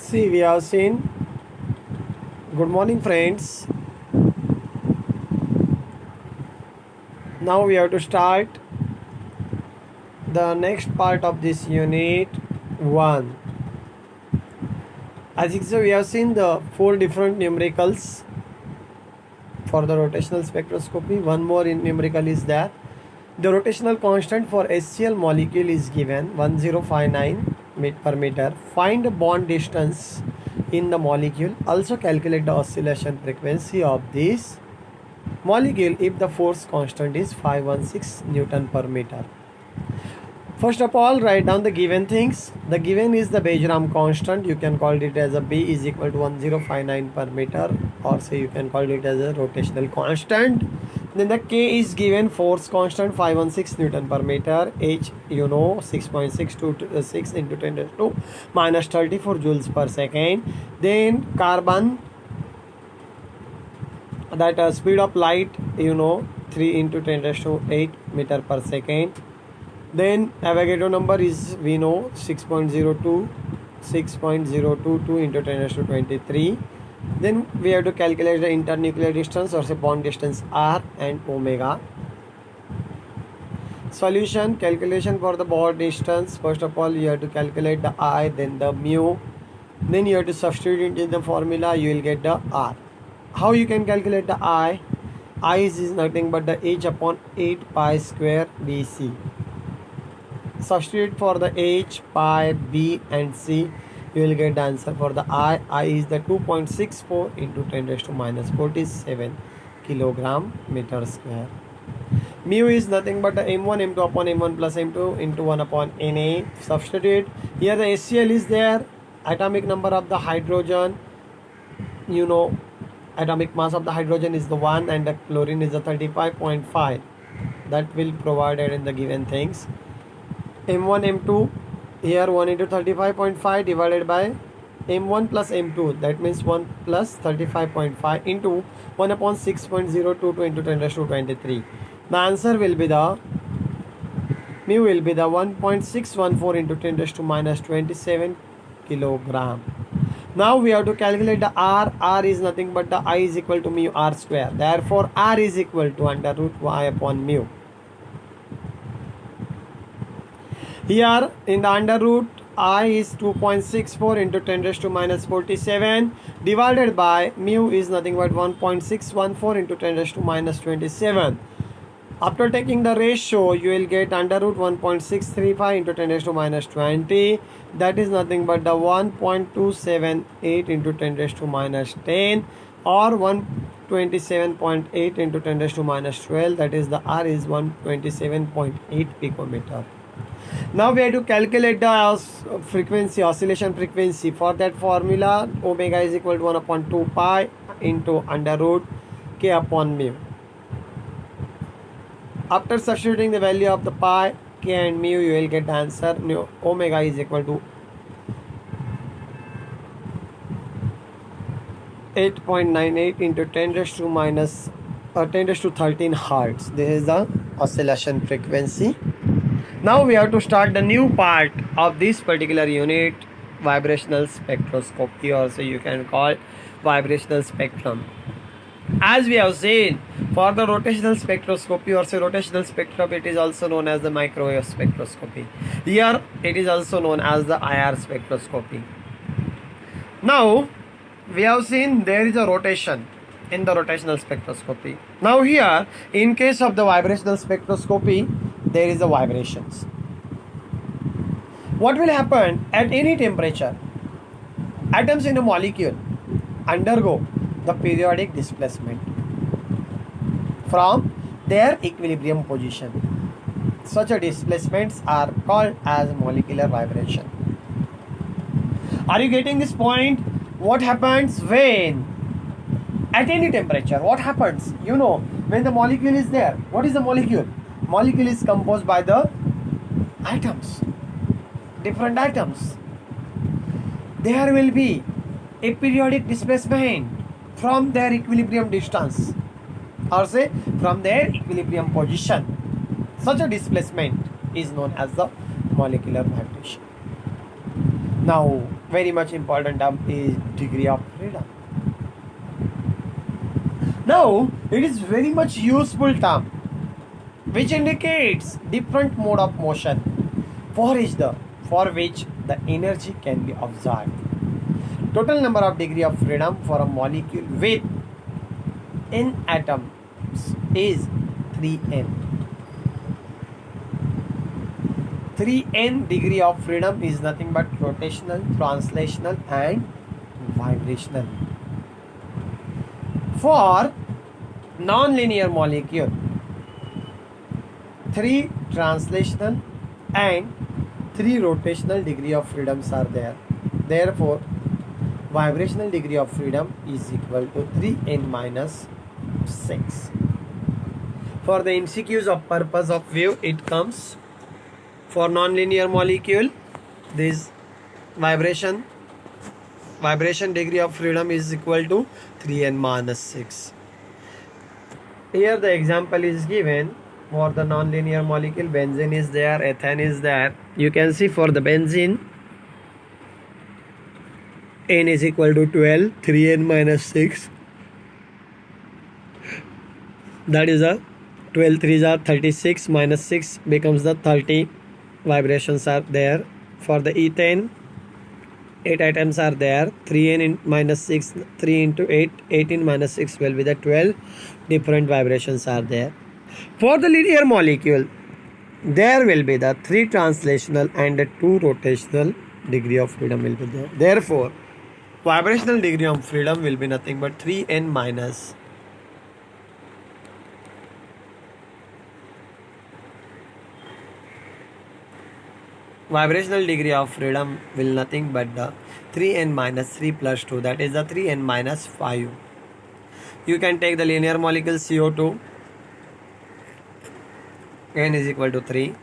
See, we have seen. Good morning, friends. Now we have to start the next part of this unit 1. As so we have seen the 4 different numericals for the rotational spectroscopy. One more in numerical is that the rotational constant for HCl molecule is given 1059 per meter. Find the bond distance in the molecule. Also calculate the oscillation frequency of this molecule if the force constant is 516 Newton per meter. First of all, write down the given things. The given is the Bajram constant. You can call it as a B is equal to 1059 per meter, or say you can call it as a rotational constant. Then the K is given, force constant 516 Newton per meter. H, 6.626 into 10 raised to minus 34 joules per second. Then carbon, that speed of light, 3 into 10 raised to 8 meter per second. Then Avogadro number is, we know, 6.022 into 10 raised to 23. Then we have to calculate the internuclear distance, or say bond distance R and omega. Solution, calculation for the bond distance. First of all, you have to calculate the I, then the mu. Then you have to substitute in the formula, you will get the R. How you can calculate the I? I is nothing but the H upon 8 pi square BC. Substitute for the H, pi, B and C. You will get the answer for the I. I is the 2.64 into 10 raised to minus 47 kilogram meter square. Mu is nothing but the M1 M2 upon M1 plus M2 into 1 upon Na. Substitute. Here the HCl is there. Atomic number of the hydrogen, atomic mass of the hydrogen is the 1 and the chlorine is the 35.5. That will provided in the given things. M1 M2, here 1 into 35.5 divided by M1 plus M2, that means 1 plus 35.5 into 1 upon 6.022 into 10 raised to 23. The answer will be the mu will be the 1.614 into 10 raised to minus 27 kilogram. Now we have to calculate the R. R is nothing but the I is equal to mu R square. Therefore R is equal to under root Y upon mu. Here in the under root, I is 2.64 into 10 raised to minus 47 divided by mu is nothing but 1.614 into 10 raised to minus 27. After taking the ratio, you will get under root 1.635 into 10 raised to minus 20. That is nothing but the 1.278 into 10 raised to minus 10, or 127.8 into 10 raised to minus 12. That is the R is 127.8 picometer. Now we have to calculate the frequency, oscillation frequency. For that formula, omega is equal to 1 upon 2 pi into under root K upon mu. After substituting the value of the pi, K and mu, you will get the answer. Omega is equal to 8.98 into 10 raised to minus 10 raised to 13 hertz. This is the oscillation frequency. Now we have to start the new part of this particular unit, vibrational spectroscopy, or so you can call vibrational spectrum. As we have seen, for the rotational spectroscopy, or say rotational spectrum, it is also known as the microwave spectroscopy. Here it is also known as the IR spectroscopy. Now we have seen there is a rotation in the rotational spectroscopy. Now here, in case of the vibrational spectroscopy, there is a vibrations. What will happen at any temperature? Atoms in a molecule undergo the periodic displacement from their equilibrium position. Such a displacements are called as molecular vibration. Are you getting this point? What happens when at any temperature? What happens? When the molecule is there. What is the molecule? Molecule is composed by the atoms, different atoms. There will be a periodic displacement from their equilibrium distance, or say from their equilibrium position. Such a displacement is known as the molecular vibration. Now, very much important term is degree of freedom. Now, it is very much useful term which indicates different mode of motion for which the energy can be observed. Total number of degree of freedom for a molecule with n atoms is 3n. 3n degree of freedom is nothing but rotational, translational and vibrational. For non-linear molecule, 3 translational and 3 rotational degree of freedoms are there. Therefore, vibrational degree of freedom is equal to 3n minus 6. For the MCQs of purpose of view, it comes for non-linear molecule, this vibration degree of freedom is equal to 3n minus 6. Here the example is given for the non-linear molecule. Benzene is there, ethane is there. You can see for the benzene, n is equal to 12, 3n minus 6. That is a 12 3s are 36 minus 6 becomes the 30 vibrations are there. For the ethane, 8 atoms are there, 3n minus 6, 3 into 8, 18 minus 6 will be the 12 different vibrations are there. For the linear molecule, there will be the 3 translational and the 2 rotational degree of freedom will be there. Therefore, vibrational degree of freedom will be nothing but 3n minus vibrational degree of freedom will nothing but the 3n minus 3 plus 2, that is the 3n minus 5. You can take the linear molecule CO2, n is equal to 3,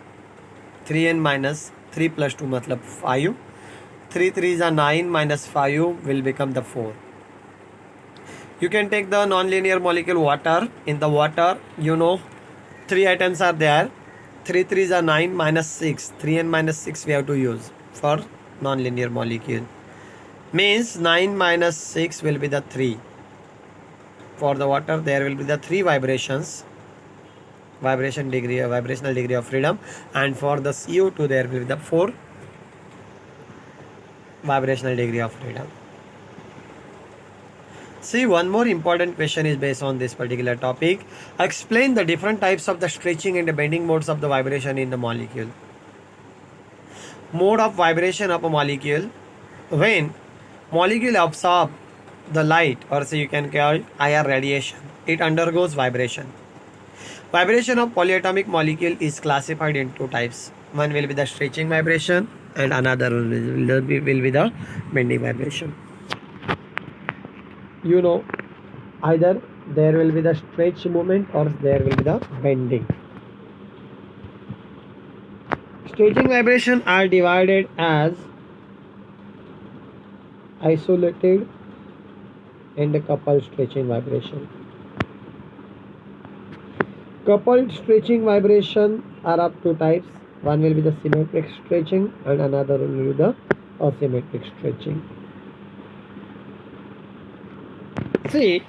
3n minus 3 plus 2 matlab 5, 3 3s are 9 minus 5 will become the 4. You can take the non-linear molecule water. In the water, 3 atoms are there, 3 3s are 9 minus 6, 3n minus 6 we have to use for non-linear molecule. Means 9 minus 6 will be the 3. For the water, there will be the 3 vibrations, vibrational degree of freedom, and for the CO2 there will be the 4 vibrational degree of freedom. See, one more important question is based on this particular topic. Explain the different types of the stretching and the bending modes of the vibration in the molecule. Mode of vibration of a molecule: when molecule absorb the light, or say you can call IR radiation, it undergoes vibration. Vibration of polyatomic molecule is classified in 2 types. One will be the stretching vibration and another will be the bending vibration. Either there will be the stretch movement or there will be the bending. Stretching vibration are divided as isolated and coupled stretching vibration. Coupled stretching vibration are of 2 types. One will be the symmetric stretching and another will be the asymmetric stretching. See,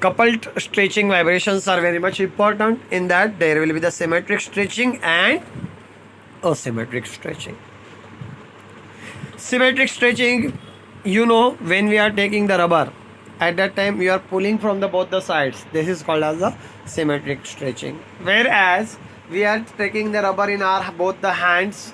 coupled stretching vibrations are very much important in that there will be the symmetric stretching and asymmetric stretching. Symmetric stretching, when we are taking the rubber, at that time we are pulling from both the sides. This is called as the symmetric stretching. Whereas we are taking the rubber in our both the hands,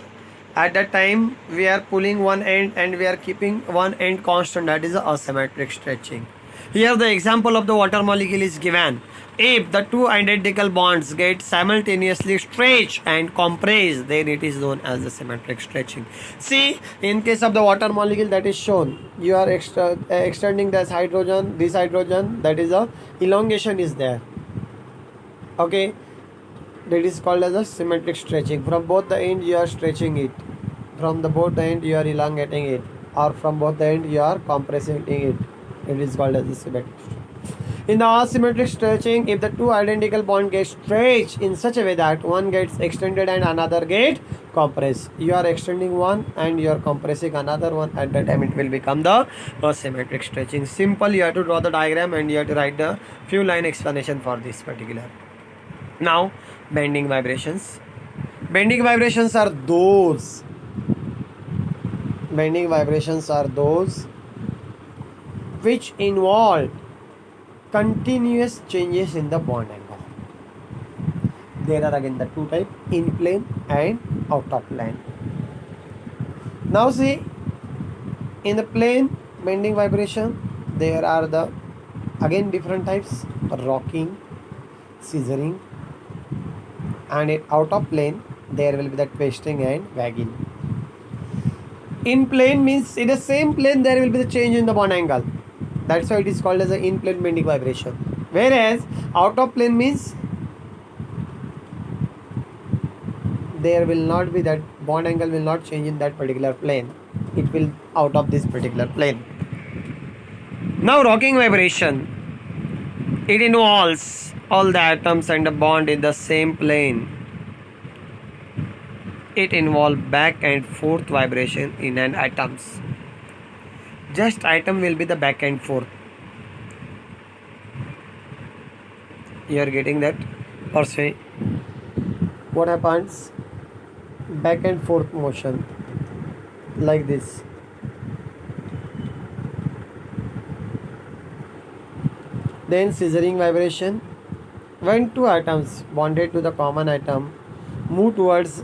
at that time we are pulling one end and we are keeping one end constant, that is the asymmetric stretching. Here the example of the water molecule is given. If the 2 identical bonds get simultaneously stretched and compressed, then it is known as the symmetric stretching. See, in case of the water molecule that is shown, you are extending this hydrogen, that is a elongation is there. Okay, that is called as a symmetric stretching. From both the end you are stretching it, from the both the end you are elongating it, or from both the end you are compressing it. It is called as the symmetric stretching. In the asymmetric stretching, if the 2 identical bonds get stretched in such a way that one gets extended and another get compress. You are extending one and you are compressing another one. At that time it will become the symmetric stretching. Simple. You have to draw the diagram and you have to write the few line explanation for this particular. Now bending vibrations. Bending vibrations are those which involve continuous changes in the bond angle. There are again the two types, in plane and out of plane. Now see, in the plane bending vibration there are the again different types, rocking, scissoring, and in out of plane there will be the twisting and wagging. In plane means in the same plane there will be the change in the bond angle. That's why it is called as an in plane bending vibration. Whereas out of plane means there will not be that bond angle will not change in that particular plane. It will out of this particular plane. Now rocking vibration. It involves all the atoms and the bond in the same plane. It involves back and forth vibration in an atoms. Just atom will be the back and forth. You are getting that? Or say what happens? Back and forth motion like this. Then scissoring vibration. When two atoms bonded to the common atom move towards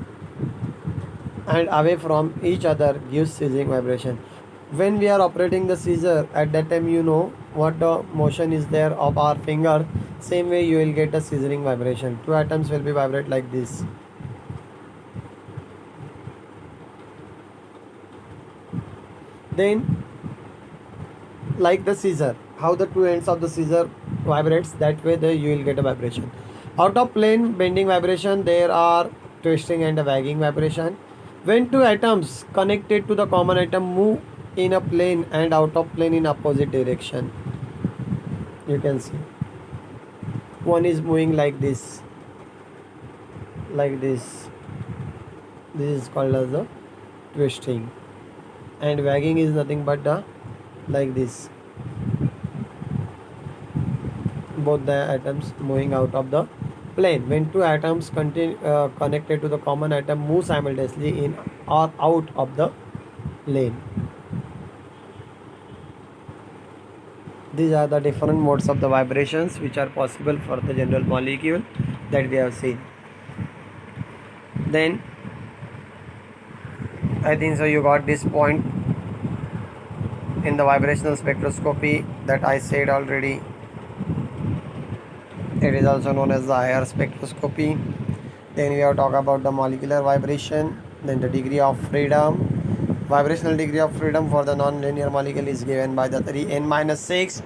and away from each other gives scissoring vibration. When we are operating the scissor, at that time you know what the motion is there of our finger. Same way you will get a scissoring vibration. Two atoms will be vibrate like this. Then like the scissor, how the two ends of the scissor vibrates, that way you will get a vibration. Out of plane bending vibration there are twisting and a wagging vibration. When two atoms connected to the common atom move in a plane and out of plane in opposite direction, you can see one is moving like this, this is called as the twisting, and wagging is nothing but the like this, both the atoms moving out of the plane. When two atoms connected to the common atom move simultaneously in or out of the plane. These are the different modes of the vibrations which are possible for the general molecule that we have seen. Then I think so you got this point in the vibrational spectroscopy that I said already. It is also known as the IR spectroscopy. Then we have talked about the molecular vibration, then the degree of freedom. Vibrational degree of freedom for the non-linear molecule is given by the 3n-6,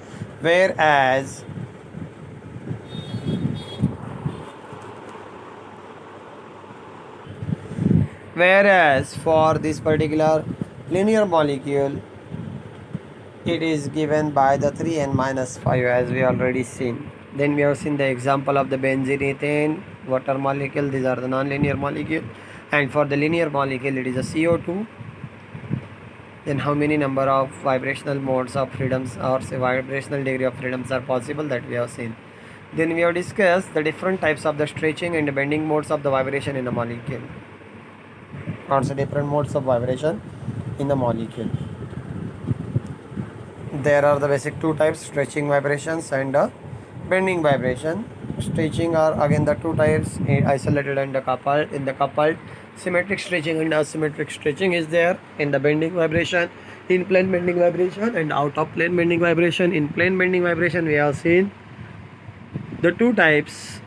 whereas for this particular linear molecule it is given by the 3n-5, as we already seen. Then we have seen the example of the benzene, ethane, water molecule. These are the non-linear molecule, and for the linear molecule it is a CO2. Then how many number of vibrational modes of freedoms or say vibrational degree of freedoms are possible, that we have seen. Then we have discussed the different types of the stretching and the bending modes of the vibration in a molecule, also different modes of vibration in the molecule. There are the basic two types, stretching vibrations and bending vibration. Stretching are again the two types, isolated and coupled. In the coupled, symmetric stretching and asymmetric stretching is there. In the bending vibration, in plane bending vibration and out of plane bending vibration. In plane bending vibration we have seen the two types,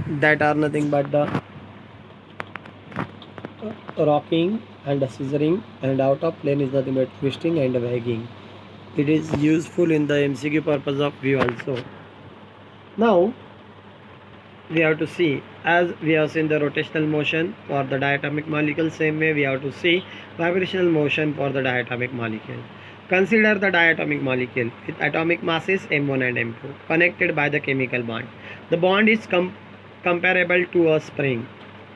that are nothing but the rocking and the scissoring, and out of plane is nothing but twisting and wagging. It is useful in the MCQ purpose of view also. Now we have to see, as we have seen the rotational motion for the diatomic molecule, same way we have to see vibrational motion for the diatomic molecule. Consider the diatomic molecule with atomic masses M1 and M2 connected by the chemical bond. The bond is comparable to a spring.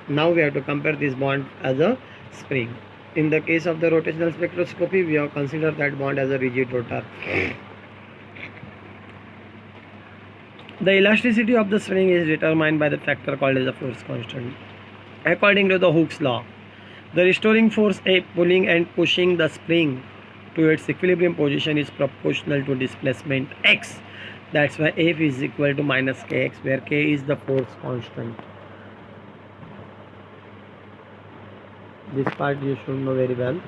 Now we have to compare this bond as a spring. In the case of the rotational spectroscopy, we have considered that bond as a rigid rotor. The elasticity of the spring is determined by the factor called as the force constant. According to the Hooke's law, the restoring force F pulling and pushing the spring to its equilibrium position is proportional to displacement x. That's why F is equal to minus kx, where k is the force constant. This part you should know very well.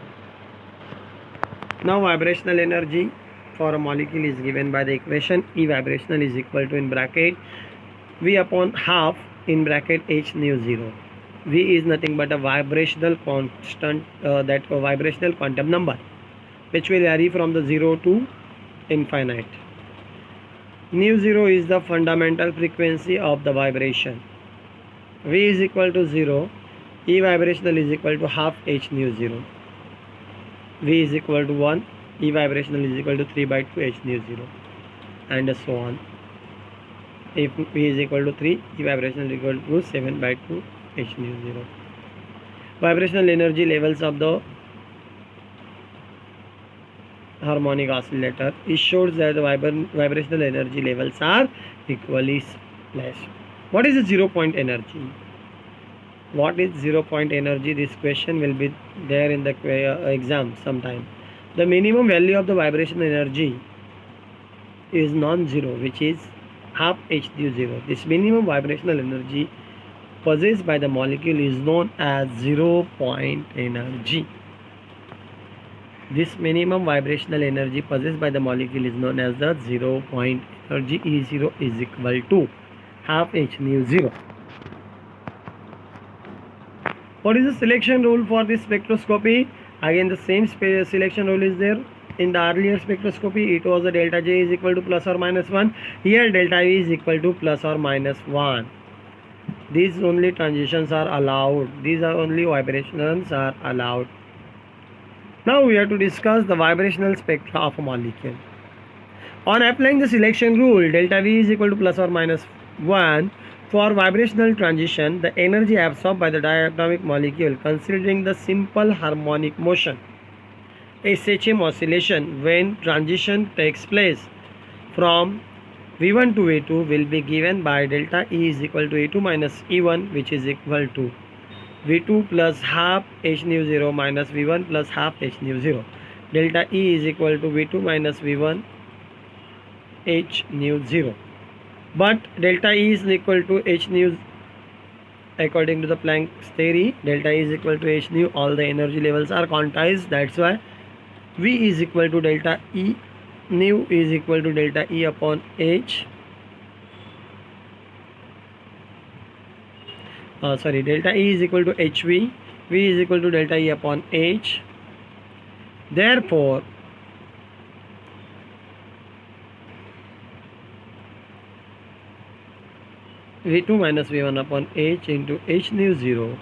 Now vibrational energy for a molecule is given by the equation E vibrational is equal to, in bracket, V upon half in bracket h nu 0. V is nothing but a vibrational constant, that vibrational quantum number, which will vary from the 0 to infinite. Nu 0 is the fundamental frequency of the vibration. V is equal to 0. E vibrational is equal to half h nu 0. V is equal to 1. E vibrational is equal to 3 by 2 h nu 0, and so on. If V is equal to 3, E vibrational is equal to 7 by 2 h nu 0. Vibrational energy levels of the harmonic oscillator. It shows that the vibrational energy levels are equally spaced. What is the 0 point energy? What is 0 point energy? This question will be there in the exam sometime. The minimum value of the vibrational energy is non-zero, which is half h nu 0. This minimum vibrational energy possessed by the molecule is known as 0 point energy. This minimum vibrational energy possessed by the molecule is known as the 0 point energy. E0 is equal to half h nu 0. What is the selection rule for this spectroscopy? Again, the same selection rule is there. In the earlier spectroscopy, it was a delta J is equal to plus or minus 1. Here, delta V is equal to plus or minus 1. These only transitions are allowed. These are only vibrations are allowed. Now we have to discuss the vibrational spectra of a molecule. On applying the selection rule, delta V is equal to plus or minus 1. For vibrational transition, the energy absorbed by the diatomic molecule, considering the simple harmonic motion, SHM oscillation, when transition takes place from V1 to V2, will be given by delta E is equal to E2 minus E1, which is equal to V2 plus half h nu 0 minus V1 plus half h nu 0. Delta E is equal to V2 minus V1 h nu 0. But delta E is equal to h nu, according to the Planck's theory. Delta E is equal to h nu. All the energy levels are quantized. That's why V is equal to delta E. Nu is equal to delta E upon h. Delta E is equal to hv. V is equal to delta E upon h. Therefore, V2 minus V1 upon h into h nu 0,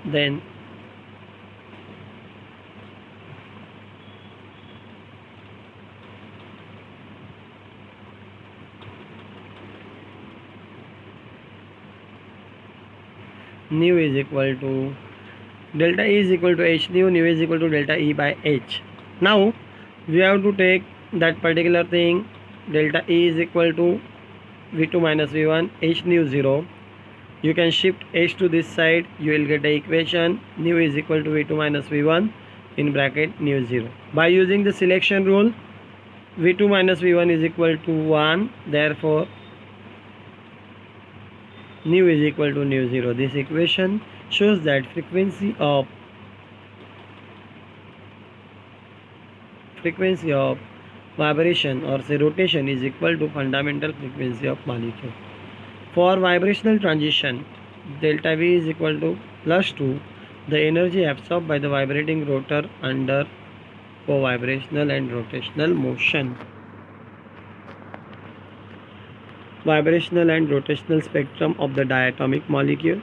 then nu is equal to delta E is equal to h nu, nu is equal to delta E by h. Now we have to take that particular thing. Delta E is equal to V2 minus V1 h nu 0. You can shift h to this side, you will get the equation nu is equal to V2 minus V1 in bracket nu 0. By using the selection rule, V2 minus V1 is equal to 1. Therefore, nu is equal to nu 0. This equation shows that frequency of vibration, or say rotation, is equal to fundamental frequency of molecule. For vibrational transition, delta V is equal to plus 2. The energy absorbed by the vibrating rotor under co-vibrational and rotational motion. Vibrational and rotational spectrum of the diatomic molecule.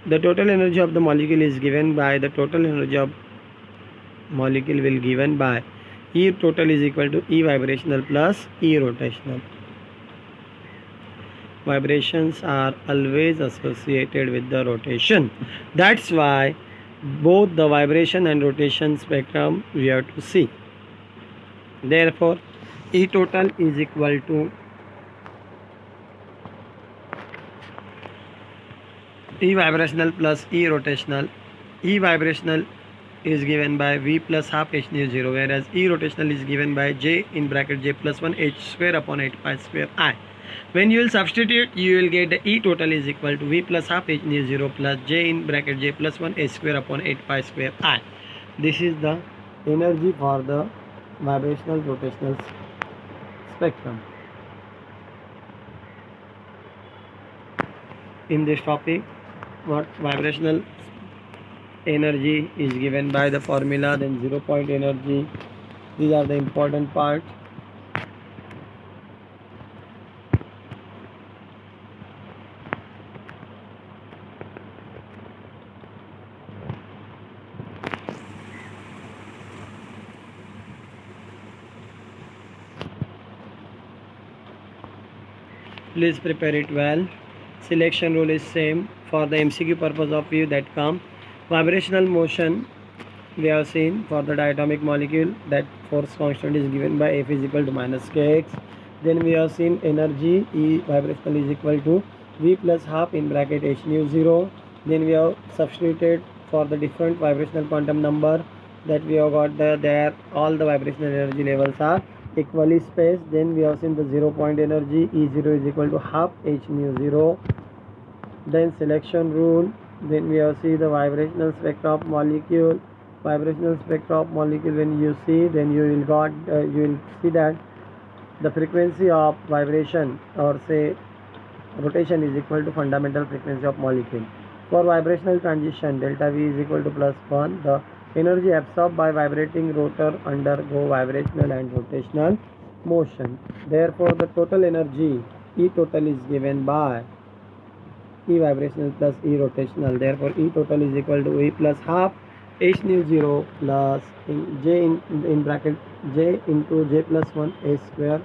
The total energy of the molecule is given by the total energy of molecule will given by E total is equal to E vibrational plus E rotational. vibrations are always associated with the rotation. That's why both the vibration and rotation spectrum we have to see. Therefore, E total is equal to E vibrational plus E rotational. E vibrational is given by V plus half H nu 0, whereas E rotational is given by J in bracket J plus 1 H square upon 8 pi square I. When you will substitute, you will get the E total is equal to V plus half H nu 0 plus J in bracket J plus 1 H square upon 8 pi square I. This is the energy for the vibrational rotational spectrum. In this topic, what vibrational energy is given by the formula, then 0 point energy. These are the important parts. Please prepare it well. Selection rule is same for the MCQ purpose of you that come. Vibrational motion we have seen for the diatomic molecule, that force constant is given by F is equal to minus kx. Then we have seen energy E vibrational is equal to V plus half in bracket H nu 0. Then we have substituted for the different vibrational quantum number that we have got there all the vibrational energy levels are equally spaced. Then we have seen the 0 point energy E0 is equal to half H nu 0. Then selection rule. Then we have see the vibrational spectra of molecule. Vibrational spectra of molecule, when you see, then you will see that the frequency of vibration or say rotation is equal to fundamental frequency of molecule. For vibrational transition, delta V is equal to plus 1. The energy absorbed by vibrating rotor undergo vibrational and rotational motion. Therefore, the total energy E total is given by E vibrational plus E rotational. Therefore, E total is equal to E plus half H nu 0 plus J in bracket J into J plus 1 A square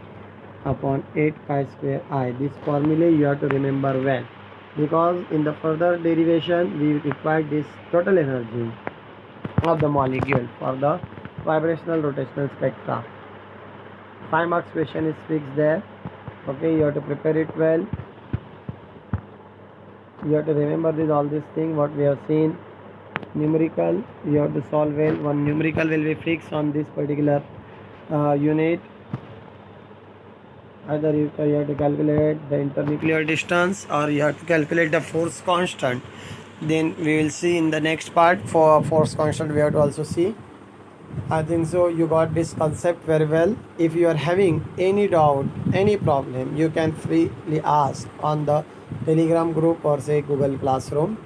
upon 8 pi square I. This formula you have to remember well, because in the further derivation we require this total energy of the molecule for the vibrational rotational spectra. 5 marks question is fixed there. Okay, you have to prepare it well. You have to remember all these things what we have seen. Numerical you have to solve well. One numerical will be fixed on this particular unit. Either you have to calculate the internuclear distance or you have to calculate the force constant. Then we will see in the next part. For force constant we have to also see. I think so you got this concept very well. If you are having any doubt, any problem, you can freely ask on the Telegram group or say Google Classroom.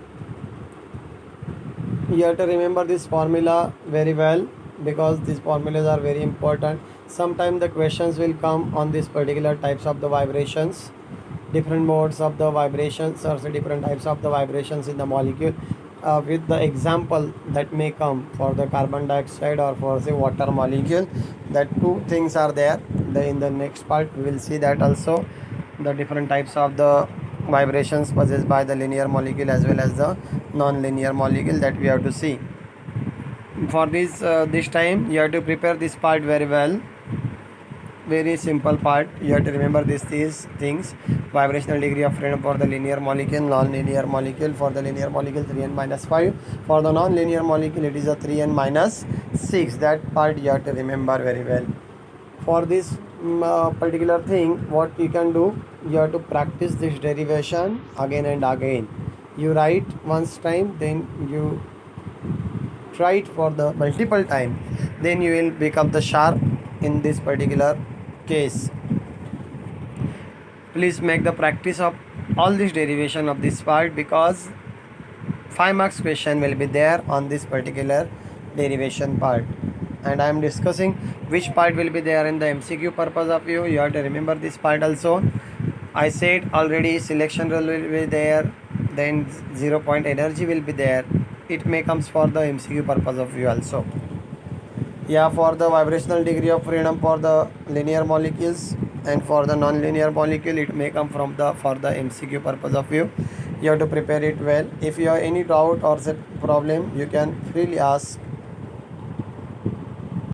You have to remember this formula very well, because these formulas are very important. Sometimes the questions will come on this particular types of the vibrations, different modes of the vibrations or say different types of the vibrations in the molecule, with the example that may come for the carbon dioxide or for say water molecule. That two things are there. In the next part we will see that also, the different types of the vibrations possessed by the linear molecule as well as the non-linear molecule that we have to see. For this time you have to prepare this part very well. Very simple part. You have to remember these things. Vibrational degree of freedom for the linear molecule, non-linear molecule. For the linear molecule 3n minus 5. For the non-linear molecule it is a 3n minus 6. That part you have to remember very well. For this particular thing, what you can do, you have to practice this derivation again and again. You write once time, then you try it for the multiple time, then you will become the sharp in this particular case. Please make the practice of all this derivation of this part, because 5 marks question will be there on this particular derivation part, and I am discussing which part will be there in the MCQ purpose of you. You have to remember this part also. I said already selection rule will be there, then 0 point energy will be there. It may comes for the MCQ purpose of you also. Yeah, for the vibrational degree of freedom for the linear molecules, and for the non-linear molecule it may come from the for the MCQ purpose of view. You have to prepare it well. If you have any doubt or set problem, you can freely ask